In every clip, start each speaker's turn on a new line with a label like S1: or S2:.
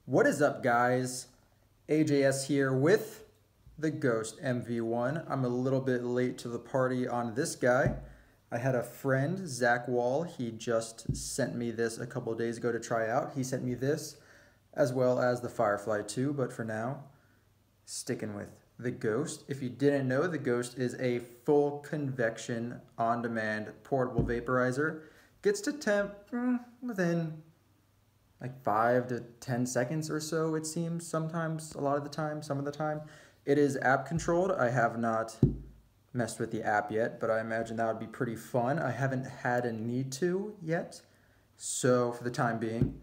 S1: What is up, guys? AJS here with the Ghost MV1. I'm a little bit late to the party on this guy. I had a friend, Zach Wall. He just sent me this a couple of days ago to try out. He sent me this as well as the Firefly 2, but for now, sticking with the Ghost. If you didn't know, the Ghost is a full convection on-demand portable vaporizer. Gets to temp within like 5 to 10 seconds or so, it seems, sometimes, a lot of the time, some of the time. It is app controlled. I have not messed with the app yet, but I imagine that would be pretty fun. I haven't had a need to yet, so for the time being,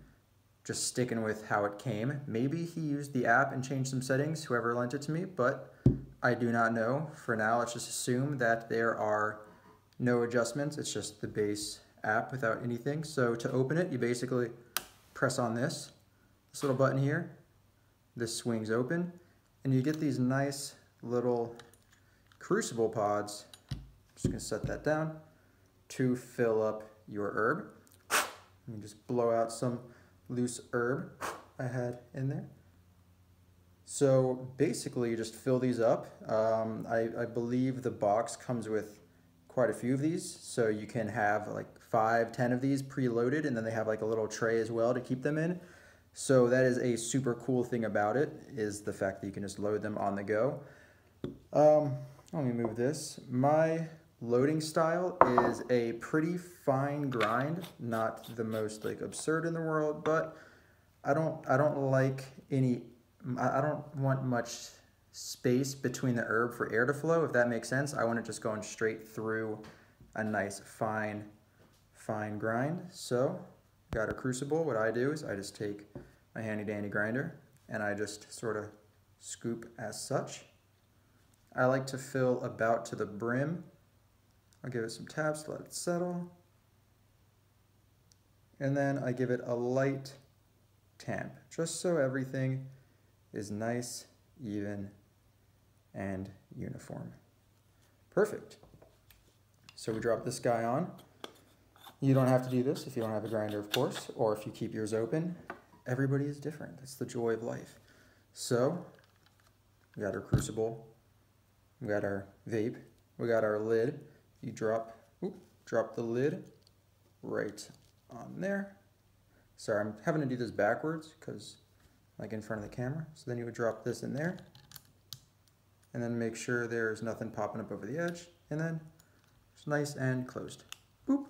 S1: just sticking with how it came. Maybe he used the app and changed some settings, whoever lent it to me, but I do not know. For now, let's just assume that there are no adjustments. It's just the base app without anything. So to open it, you basically press on this little button here. This swings open, and you get these nice little crucible pods. I'm just gonna set that down to fill up your herb. You just blow out some loose herb I had in there. So basically you just fill these up. I believe the box comes with quite a few of these, so you can have like 5, 10 of these preloaded, and then they have like a little tray as well to keep them in. So that is a super cool thing about it, is the fact that you can just load them on the go. Let me move this. My loading style is a pretty fine grind, not the most like absurd in the world, but I don't want much space between the herb for air to flow, if that makes sense. I want it just going straight through a nice fine grind. So got a crucible. What I do is I just take my handy dandy grinder and I just sort of scoop as such. I like to fill about to the brim. I'll give it some taps, let it settle. And then I give it a light tamp, just so everything is nice, even, and uniform. Perfect. So we drop this guy on. You don't have to do this if you don't have a grinder, of course, or if you keep yours open. Everybody is different. That's the joy of life. So we got our crucible, we got our vape, we got our lid. You drop the lid right on there. Sorry, I'm having to do this backwards because like in front of the camera. So then you would drop this in there and then make sure there's nothing popping up over the edge, and then it's nice and closed. Boop.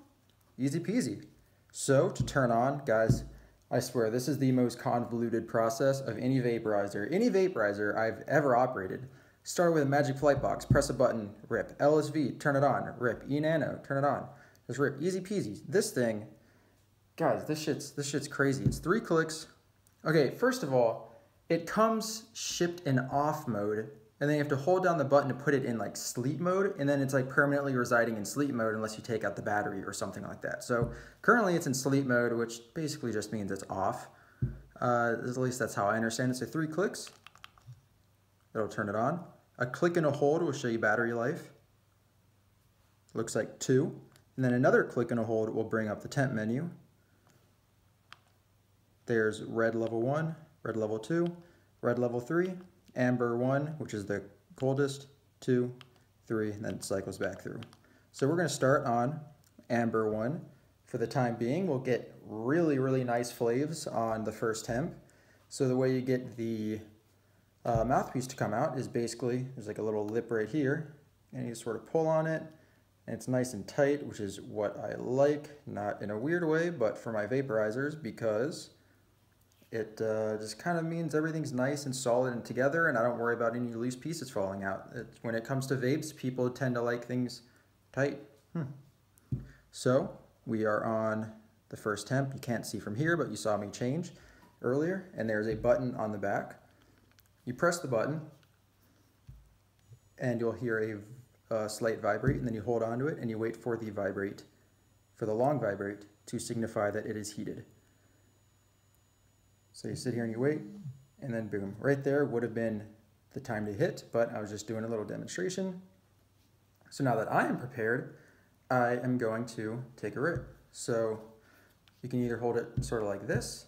S1: Easy peasy. So to turn on, guys, I swear this is the most convoluted process of any vaporizer. Any vaporizer I've ever operated. Start with a magic flight box, press a button, rip. LSV, turn it on, rip. E-nano, turn it on. Just rip. Easy peasy. This thing, guys, this shit's crazy. It's 3 clicks. Okay, first of all, it comes shipped in off mode, and then you have to hold down the button to put it in like sleep mode, and then it's like permanently residing in sleep mode unless you take out the battery or something like that. So currently it's in sleep mode, which basically just means it's off. At least that's how I understand it. So 3 clicks, it'll turn it on. A click and a hold will show you battery life. Looks like 2. And then another click and a hold will bring up the temp menu. There's red level 1, red level 2, red level 3, amber 1, which is the coldest, 2, 3, and then it cycles back through. So we're going to start on amber 1. For the time being, we'll get really, really nice flavs on the first temp. So the way you get the mouthpiece to come out is basically, there's like a little lip right here, and you sort of pull on it, and it's nice and tight, which is what I like, not in a weird way, but for my vaporizers, because it just kind of means everything's nice and solid and together, and I don't worry about any loose pieces falling out. When it comes to vapes, people tend to like things tight. So we are on the first temp. You can't see from here, but you saw me change earlier, and there's a button on the back. You press the button, and you'll hear a slight vibrate, and then you hold onto it, and you wait for the vibrate, for the long vibrate, to signify that it is heated. So you sit here and you wait, and then boom. Right there would have been the time to hit, but I was just doing a little demonstration. So now that I am prepared, I am going to take a rip. So you can either hold it sort of like this,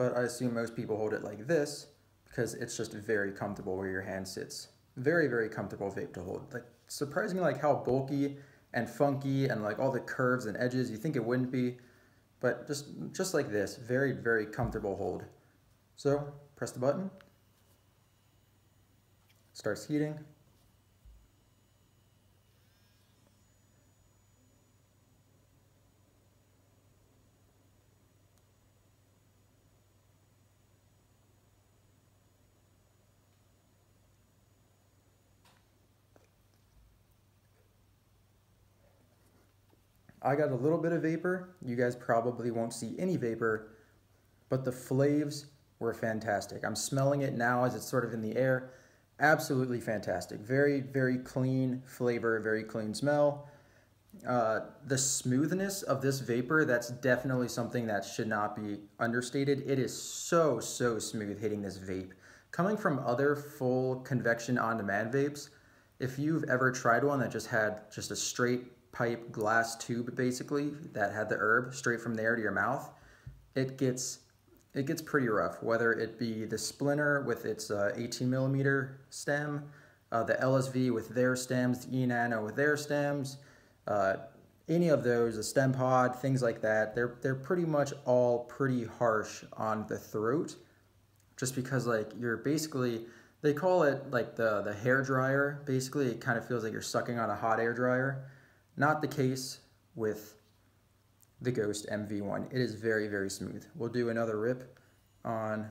S1: but I assume most people hold it like this because it's just very comfortable where your hand sits. Very, very comfortable vape to hold. Like, surprisingly, like how bulky and funky and like all the curves and edges, you think it wouldn't be, but just like this, very, very comfortable hold. So press the button, it starts heating. I got a little bit of vapor. You guys probably won't see any vapor, but the flavs were fantastic. I'm smelling it now as it's sort of in the air. Absolutely fantastic. Very, very clean flavor, very clean smell. The smoothness of this vapor, that's definitely something that should not be understated. It is so, so smooth hitting this vape. Coming from other full convection on-demand vapes, if you've ever tried one that just had just a straight pipe glass tube basically that had the herb straight from there to your mouth, it gets pretty rough, whether it be the Splinter with its 18 millimeter stem, the LSV with their stems, the E-Nano with their stems, any of those, the stem pod, things like that. They're pretty much all pretty harsh on the throat, just because like you're basically, they call it like the hair dryer. Basically, it kind of feels like you're sucking on a hot air dryer. Not the case with the Ghost MV1. It is very, very smooth. We'll do another rip on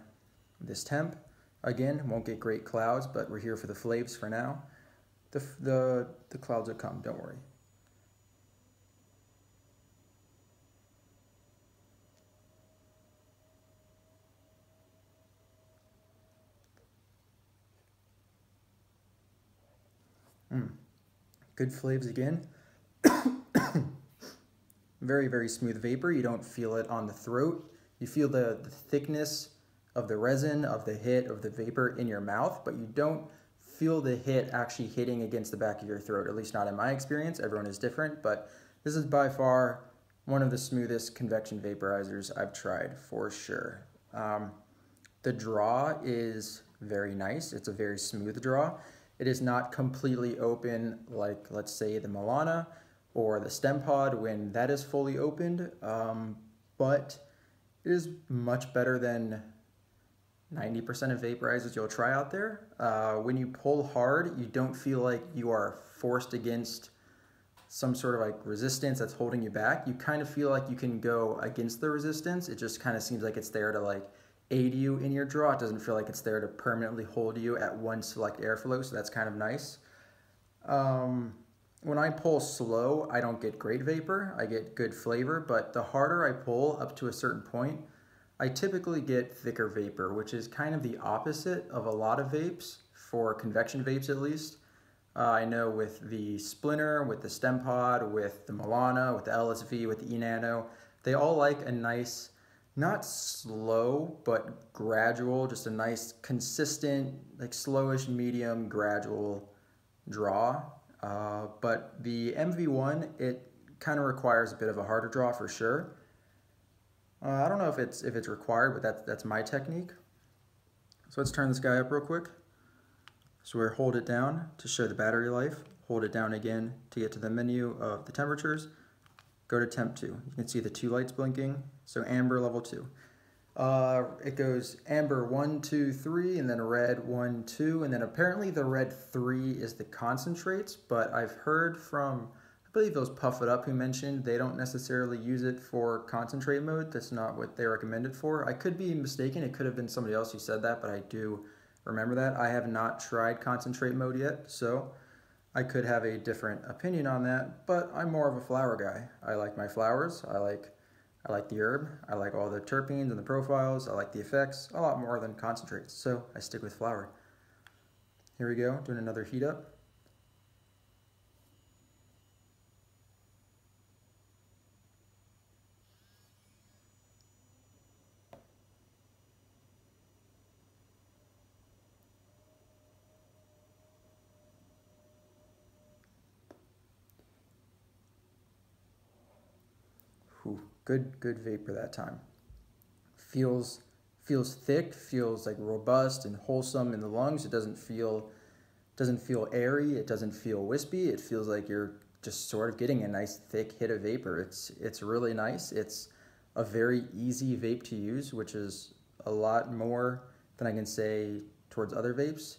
S1: this temp. Again, won't get great clouds, but we're here for the flavs for now. The clouds will come, don't worry. Good flavs again. Very, very smooth vapor. You don't feel it on the throat. You feel the thickness of the resin, of the hit, of the vapor in your mouth, but you don't feel the hit actually hitting against the back of your throat, at least not in my experience. Everyone is different, but this is by far one of the smoothest convection vaporizers I've tried, for sure. The draw is very nice. It's a very smooth draw. It is not completely open like, let's say, the Milana or the stem pod when that is fully opened, but it is much better than 90% of vaporizers you'll try out there. When you pull hard, you don't feel like you are forced against some sort of like resistance that's holding you back. You kind of feel like you can go against the resistance. It just kind of seems like it's there to like aid you in your draw. It doesn't feel like it's there to permanently hold you at one select airflow, so that's kind of nice. When I pull slow, I don't get great vapor. I get good flavor, but the harder I pull up to a certain point, I typically get thicker vapor, which is kind of the opposite of a lot of vapes, for convection vapes at least. I know with the Splinter, with the stem pod, with the Milana, with the LSV, with the E-Nano, they all like a nice, not slow, but gradual, just a nice, consistent, like slowish, medium, gradual draw. But the MV1, it kind of requires a bit of a harder draw for sure. I don't know if it's required, but that's my technique. So let's turn this guy up real quick. So we hold it down to show the battery life. Hold it down again to get to the menu of the temperatures. Go to temp 2. You can see the 2 lights blinking. So amber level 2. It goes amber 1, 2, 3, and then red 1, 2, and then apparently the red 3 is the concentrates, but I've heard from, I believe it was Puff It Up who mentioned they don't necessarily use it for concentrate mode. That's not what they recommend it for. I could be mistaken. It could have been somebody else who said that, but I do remember that. I have not tried concentrate mode yet, so I could have a different opinion on that, but I'm more of a flower guy. I like my flowers. I like the herb. I like all the terpenes and the profiles. I like the effects a lot more than concentrates, so I stick with flower. Here we go, doing another heat up. Whew, good vapor that time. Feels feels thick, feels like robust and wholesome in the lungs. It doesn't feel airy. It doesn't feel wispy. It feels like you're just sort of getting a nice thick hit of vapor. It's really nice. It's a very easy vape to use, which is a lot more than I can say towards other vapes.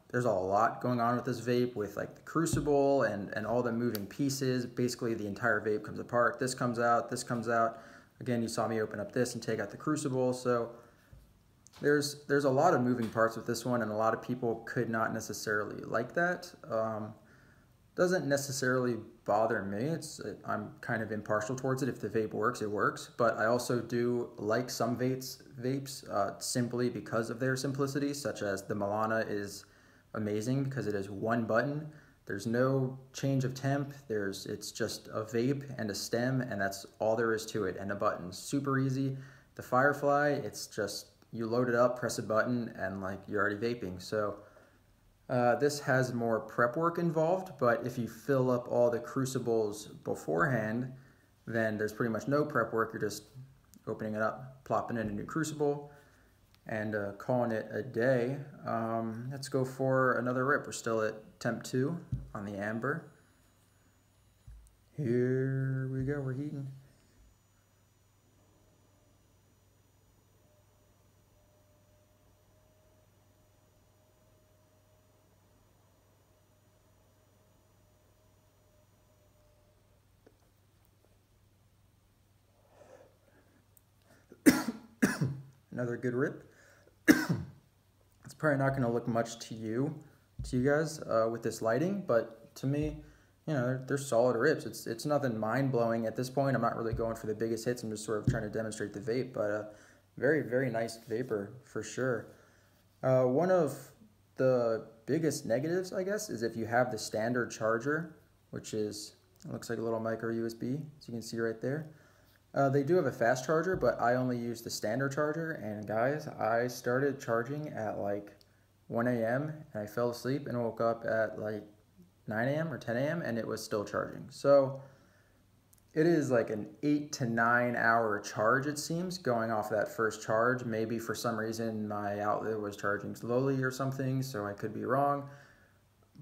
S1: There's a lot going on with this vape, with like the crucible and all the moving pieces. Basically the entire vape comes apart. This comes out, this comes out. Again, you saw me open up this and take out the crucible. So there's a lot of moving parts with this one, and a lot of people could not necessarily like that. Doesn't necessarily bother me. I'm kind of impartial towards it. If the vape works, it works. But I also do like some vapes simply because of their simplicity, such as the Milana is amazing because it is one button. There's no change of temp. It's just a vape and a stem, and that's all there is to it, and a button. Super easy. The Firefly, it's just you load it up, press a button, and like you're already vaping. So this has more prep work involved, but if you fill up all the crucibles beforehand, then there's pretty much no prep work. You're just opening it up, plopping in a new crucible, and calling it a day. Let's go for another rip. We're still at temp 2 on the amber. Here we go, we're heating. Another good rip. It's probably not going to look much to you guys with this lighting, but to me, you know, they're solid rips. It's nothing mind-blowing at this point. I'm not really going for the biggest hits. I'm just sort of trying to demonstrate the vape, but very, very nice vapor for sure. One of the biggest negatives, I guess, is if you have the standard charger, which is, it looks like a little micro USB, as you can see right there. They do have a fast charger, but I only use the standard charger, and guys, I started charging at like 1 a.m. and I fell asleep and woke up at like 9 a.m. or 10 a.m. and it was still charging. So it is like an 8 to 9 hour charge, it seems, going off that first charge. Maybe for some reason my outlet was charging slowly or something, so I could be wrong.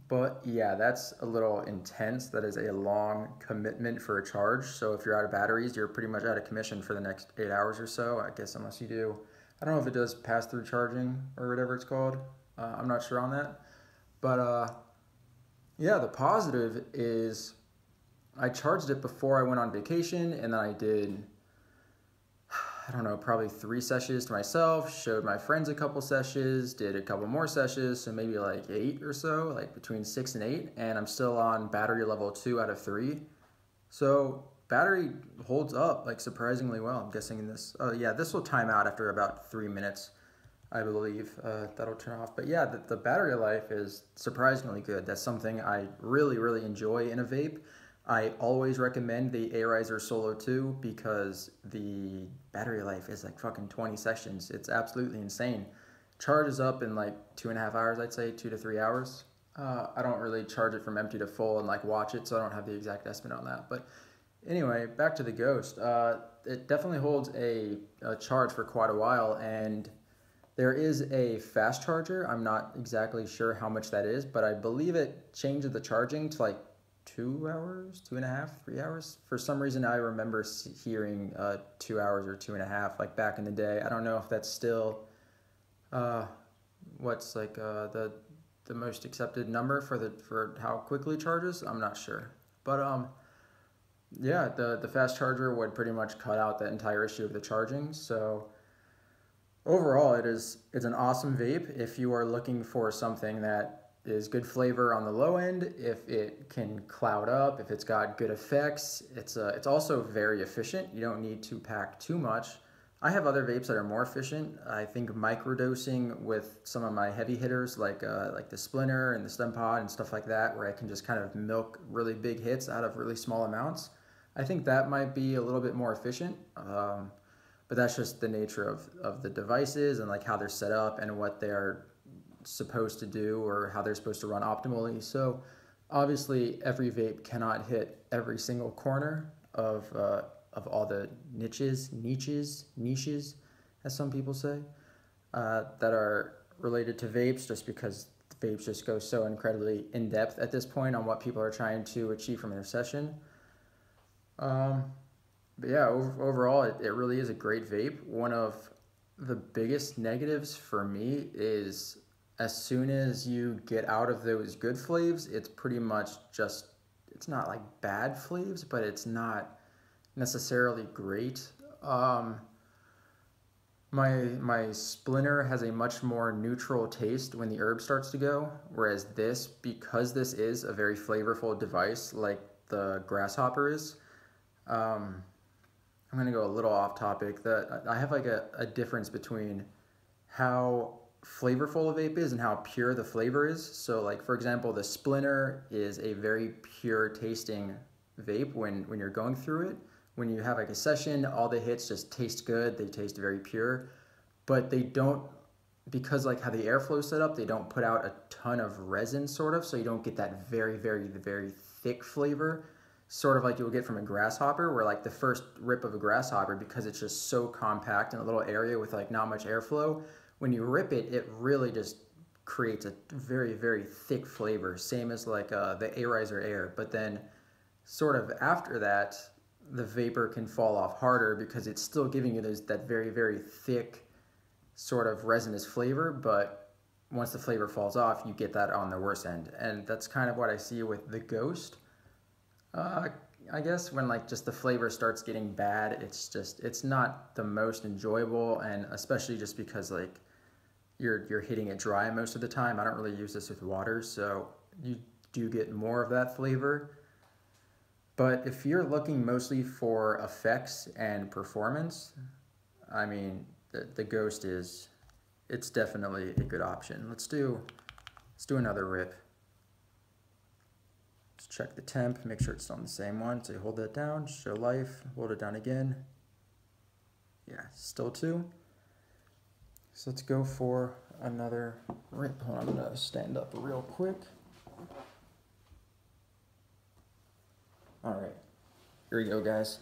S1: But yeah, that's a little intense. That is a long commitment for a charge. So if you're out of batteries, you're pretty much out of commission for the next 8 hours or so, I guess, unless you do. I don't know if it does pass-through charging or whatever it's called. I'm not sure on that. But yeah, the positive is I charged it before I went on vacation, and then I did, I don't know, probably 3 sessions to myself, showed my friends a couple sessions, did a couple more sessions, so maybe like 8 or so, like between 6 and 8, and I'm still on battery level 2 out of 3. So battery holds up like surprisingly well. I'm guessing this, oh yeah, this will time out after about 3 minutes, I believe. That'll turn off. But yeah, the battery life is surprisingly good. That's something I really, really enjoy in a vape. I always recommend the A-Riser Solo 2 because the battery life is like fucking 20 sessions. It's absolutely insane. Charges up in like 2.5 hours, I'd say, 2 to 3 hours. I don't really charge it from empty to full and like watch it, so I don't have the exact estimate on that. But anyway, back to the Ghost. It definitely holds a charge for quite a while, and there is a fast charger. I'm not exactly sure how much that is, but I believe it changes the charging to like 2 hours, 2.5, 3 hours. For some reason, I remember hearing 2 hours or 2.5, like back in the day. I don't know if that's still what's like the most accepted number for how quickly it charges. I'm not sure, but yeah, the fast charger would pretty much cut out the entire issue of the charging. So overall, it's an awesome vape if you are looking for something that is good flavor on the low end, if it can cloud up, if it's got good effects. It's also very efficient. You don't need to pack too much. I have other vapes that are more efficient. I think microdosing with some of my heavy hitters like the Splinter and the Stem Pod and stuff like that, where I can just kind of milk really big hits out of really small amounts. I think that might be a little bit more efficient. But that's just the nature of the devices and like how they're set up and what they're supposed to do or how they're supposed to run optimally. So obviously every vape cannot hit every single corner of all the niches, as some people say, that are related to vapes, just because vapes just go so incredibly in depth at this point on what people are trying to achieve from their session. But yeah, overall, it really is a great vape. One of the biggest negatives for me is as soon as you get out of those good flavs, it's pretty much just, it's not like bad flavs, but it's not necessarily great. My Splinter has a much more neutral taste when the herb starts to go, whereas this, because this is a very flavorful device like the Grasshopper is, I'm going to go a little off topic. That I have like a difference between how flavorful a vape is and how pure the flavor is. So like, for example, the Splinter is a very pure tasting vape when you're going through it. When you have like a session, all the hits just taste good. They taste very pure, but they don't, because like how the airflow is set up, they don't put out a ton of resin sort of, so you don't get that very, very, very thick flavor, sort of like you'll get from a Grasshopper, where like the first rip of a Grasshopper, because it's just so compact in a little area with like not much airflow, when you rip it, it really just creates a very, very thick flavor, same as like the A-Riser Air. But then sort of after that, the vapor can fall off harder because it's still giving you that very, very thick sort of resinous flavor, but once the flavor falls off, you get that on the worst end. And that's kind of what I see with the Ghost. I guess when like just the flavor starts getting bad, it's not the most enjoyable, and especially just because like you're hitting it dry most of the time. I don't really use this with water, so you do get more of that flavor. But if you're looking mostly for effects and performance, I mean, the Ghost it's definitely a good option. Let's do another rip. Let's check the temp, make sure it's on the same one. So you hold that down, show life, hold it down again. Yeah, still 2. So let's go for another rip. Hold on, I'm gonna stand up real quick. All right, here we go, guys.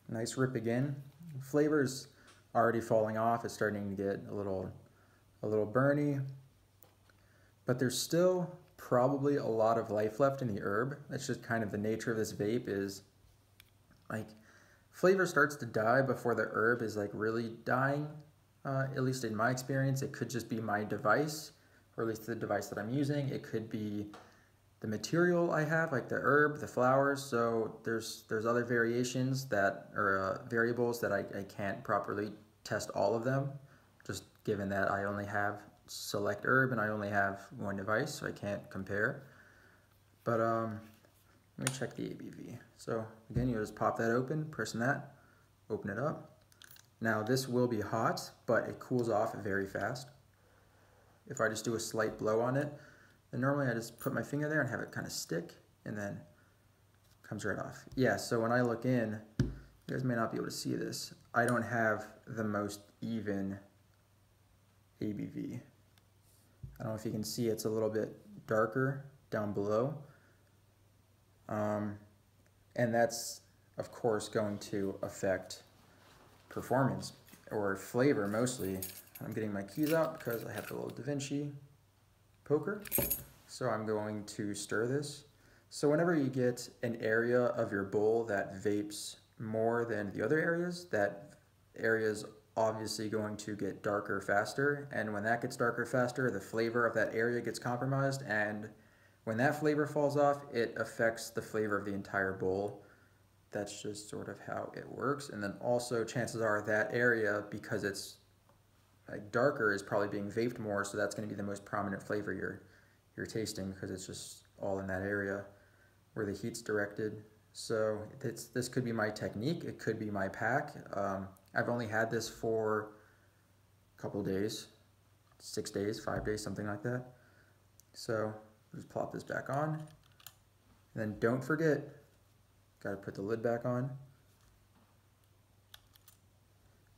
S1: Nice rip again. Flavor's already falling off. It's starting to get a little burny, but there's still probably a lot of life left in the herb. That's just kind of the nature of this vape, is like flavor starts to die before the herb is like really dying. At least in my experience, it could just be my device, or at least the device that I'm using. It could be the material I have, like the herb, the flowers. So there's other variations that are variables that I can't properly test all of them, just given that I only have select herb and I only have one device, so I can't compare. But let me check the ABV. So again, you just pop that open, pressing that, open it up. Now this will be hot, but it cools off very fast. If I just do a slight blow on it, then normally I just put my finger there and have it kind of stick, and then it comes right off. Yeah, so when I look in, you guys may not be able to see this, I don't have the most even ABV. I don't know if you can see, it's a little bit darker down below. And that's, of course, going to affect performance, or flavor mostly. I'm getting my keys out because I have the little Da Vinci poker. So I'm going to stir this. So whenever you get an area of your bowl that vapes more than the other areas, that area is obviously going to get darker faster. And when that gets darker faster, the flavor of that area gets compromised. And when that flavor falls off, it affects the flavor of the entire bowl. That's just sort of how it works. And then also chances are that area, because it's like darker, is probably being vaped more, so that's going to be the most prominent flavor you're tasting, because it's just all in that area where the heat's directed. So this could be my technique, it could be my pack. I've only had this for a couple days, 6 days, 5 days, something like that. So Just plop this back on. And then don't forget, gotta put the lid back on.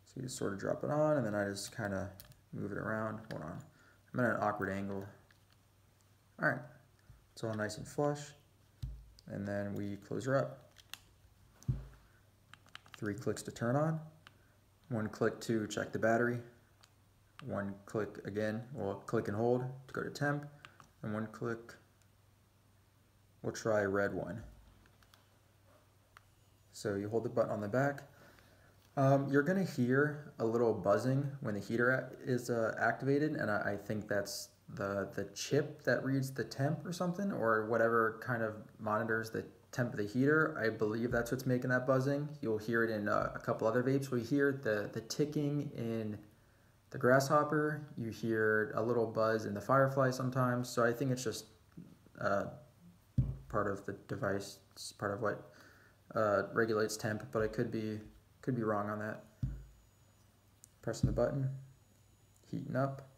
S1: So you just sort of drop it on, and then I just kind of move it around. Hold on. I'm at an awkward angle. All right, it's all nice and flush. And then we close her up. 3 clicks to turn on. 1 click to check the battery. 1 click again, we'll click and hold to go to temp. And 1 click, we'll try red one. So you hold the button on the back. You're gonna hear a little buzzing when the heater is activated, and I think that's the chip that reads the temp or something, or whatever kind of monitors the temp of the heater. I believe that's what's making that buzzing. You'll hear it in a couple other vapes. We hear the ticking in the grasshopper. You hear a little buzz in the firefly sometimes. So I think it's just part of the device. It's part of what regulates temp, but I could be wrong on that. Pressing the button, heating up.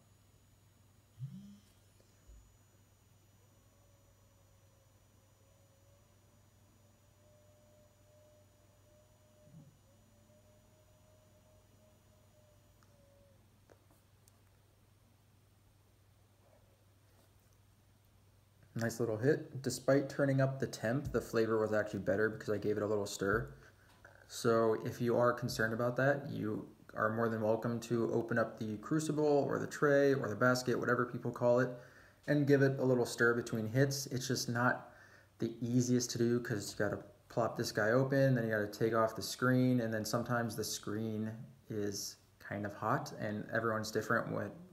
S1: Nice little hit. Despite turning up the temp, the flavor was actually better because I gave it a little stir. So if you are concerned about that, you are more than welcome to open up the crucible or the tray or the basket, whatever people call it, and give it a little stir between hits. It's just not the easiest to do because you gotta plop this guy open, then you gotta take off the screen, and then sometimes the screen is kind of hot and everyone's different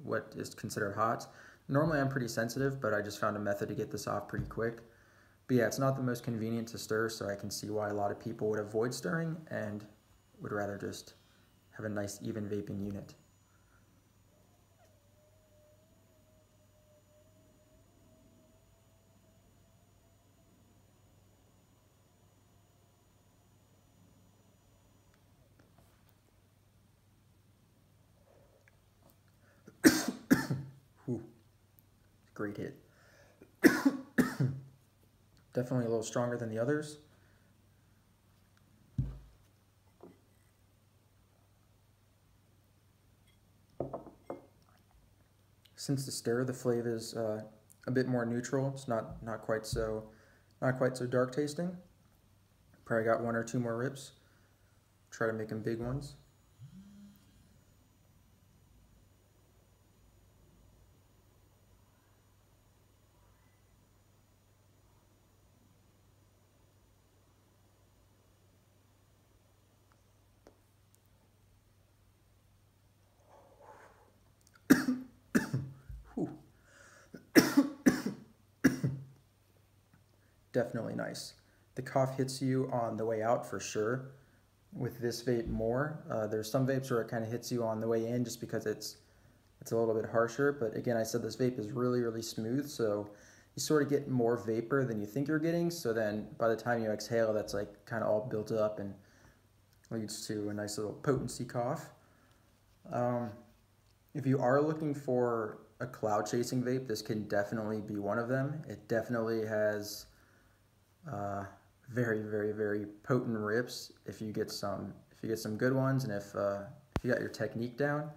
S1: what is considered hot. Normally I'm pretty sensitive, but I just found a method to get this off pretty quick. But yeah, it's not the most convenient to stir, so I can see why a lot of people would avoid stirring and would rather just have a nice even vaping unit. Whew. Great hit. Definitely a little stronger than the others. Since the stir, the flavor is a bit more neutral. It's not quite so dark tasting. Probably got 1 or 2 more rips. Try to make them big ones. Definitely nice. The cough hits you on the way out for sure. With this vape more. There's some vapes where it kind of hits you on the way in just because it's a little bit harsher. But again, I said this vape is really, really smooth, so you sort of get more vapor than you think you're getting. So then by the time you exhale, that's like kind of all built up and leads to a nice little potency cough. If you are looking for a cloud chasing vape, this can definitely be one of them. It definitely has very, very, very potent rips if you get some good ones, and if you got your technique down.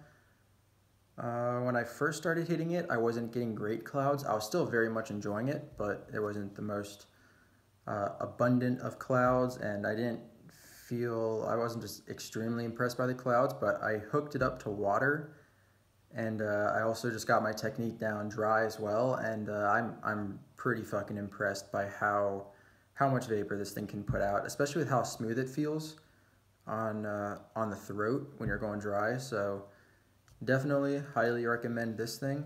S1: When I first started hitting it, I wasn't getting great clouds. I was still very much enjoying it, but it wasn't the most abundant of clouds, and I wasn't just extremely impressed by the clouds, but I hooked it up to water, and I also just got my technique down dry as well, and I'm pretty fucking impressed by how much vapor this thing can put out, especially with how smooth it feels on the throat when you're going dry. So definitely highly recommend this thing.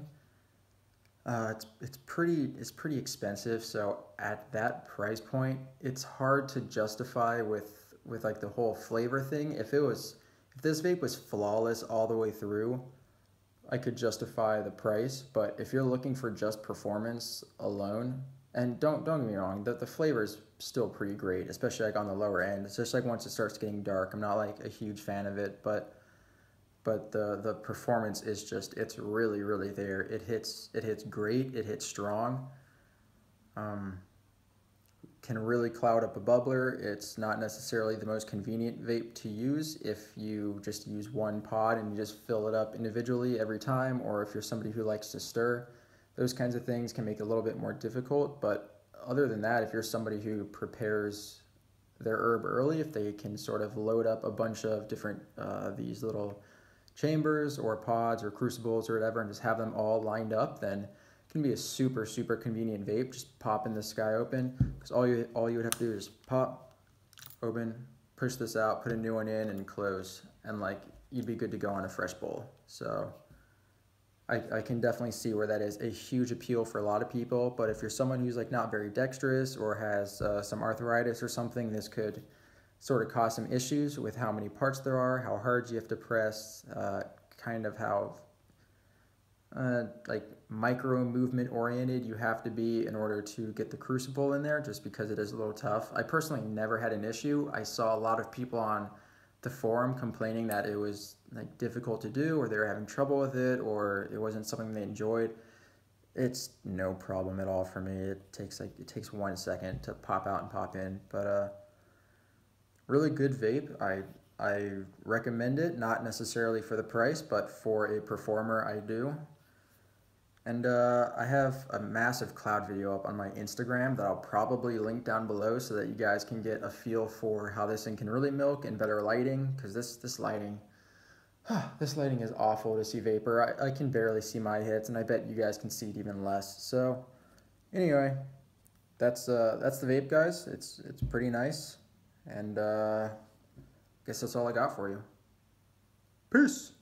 S1: It's pretty expensive, so at that price point, it's hard to justify with like the whole flavor thing. If this vape was flawless all the way through, I could justify the price. But if you're looking for just performance alone, and don't get me wrong, the flavor is still pretty great, especially like on the lower end. It's just like once it starts getting dark, I'm not like a huge fan of it, but the performance is just, it's really, really there. It hits great, it hits strong. Can really cloud up a bubbler. It's not necessarily the most convenient vape to use if you just use one pod and you just fill it up individually every time, or if you're somebody who likes to stir. Those kinds of things can make it a little bit more difficult, but other than that, if you're somebody who prepares their herb early, if they can sort of load up a bunch of different these little chambers or pods or crucibles or whatever and just have them all lined up, then it can be a super convenient vape. Just popping this guy open, because all you would have to do is pop, open, push this out, put a new one in, and close, and like you'd be good to go on a fresh bowl. So I can definitely see where that is a huge appeal for a lot of people. But if you're someone who's like not very dexterous or has some arthritis or something, this could sort of cause some issues with how many parts there are, how hard you have to press, kind of how like micro movement oriented you have to be in order to get the crucible in there, just because it is a little tough. I personally never had an issue. I saw a lot of people on the forum complaining that it was like difficult to do, or they were having trouble with it, or it wasn't something they enjoyed. It's no problem at all for me. It takes 1 second to pop out and pop in, but really good vape. I recommend it, not necessarily for the price, but for a performer I do. And I have a massive cloud video up on my Instagram that I'll probably link down below so that you guys can get a feel for how this thing can really milk in better lighting, because this lighting is awful to see vapor. I can barely see my hits, and I bet you guys can see it even less. So anyway, that's the vape, guys. It's pretty nice, and I guess that's all I got for you. Peace.